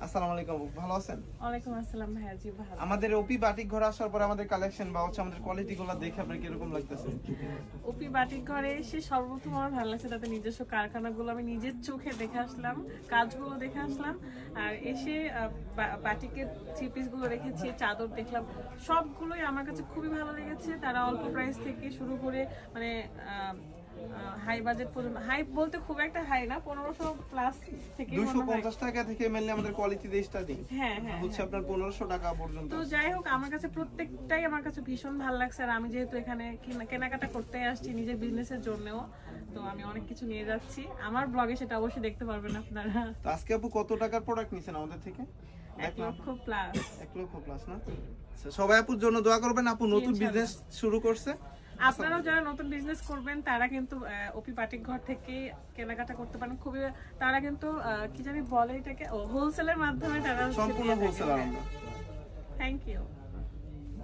আসসালামু আলাইকুম, ভালো আছেন? ওয়ালাইকুম আসসালাম ভাইয়া, জি ভালো। আমাদের ওপি বাটিক ঘর আসার পরে আমাদের কালেকশন বা হচ্ছে আমাদের কোয়ালিটিগুলো দেখে আপনার কিরকম লাগতেছে? ওপি বাটিক ঘরে এসে সর্বপ্রথম আমার ভালো লাগছে তাদের নিজস্ব কারখানাগুলো আমি নিজের চোখে দেখে আসলাম, কাজগুলো দেখে আসলাম। আর এসে বাটিকের থ্রি পিসগুলো রেখেছি, চাদর দেখলাম, সবগুলোই আমার কাছে খুবই ভালো লেগেছে। তারা অল্প প্রাইস থেকে শুরু করে মানে হাই বাজেট পর্যন্ত, হাই বলতে খুব একটা হাই না, 1500 প্লাস থেকে 250 টাকা থেকে মেনলি আমাদের কোয়ালিটি দিয়ে স্টার্টিং। হ্যাঁ হ্যাঁ হচ্ছে আপনার 1500 টাকা পর্যন্ত। তো যাই হোক, আমার কাছে প্রত্যেকটাই আমার কাছে ভীষণ ভালো লাগছে। আর আমি যেহেতু এখানে কেনাকাটা করতে আসছি নিজের বিজনেসের জন্যও, তো আমি অনেক কিছু নিয়ে যাচ্ছি। আমার ব্লগে সেটা অবশ্যই দেখতে পারবেন আপনারা। তো আজকে আপু কত টাকার প্রোডাক্ট নিছেন আমাদের থেকে? 1 লক্ষ প্লাস। 1 লক্ষ প্লাস না? আচ্ছা, সবাই আপুর জন্য দোয়া করবেন, আপু নতুন বিজনেস শুরু করছে। আপনারাও যারা নতুন বিজনেস করবেন তারা কিন্তু ওপি বাটিক ঘর থেকে কেনাকাটা করতে পারেন। খুবই তারা কিন্তু কি জানি বলে এটাকে, হোলসেলের মাধ্যমে তারা সম্পূর্ণ হোলসেলার আমরা। Thank you.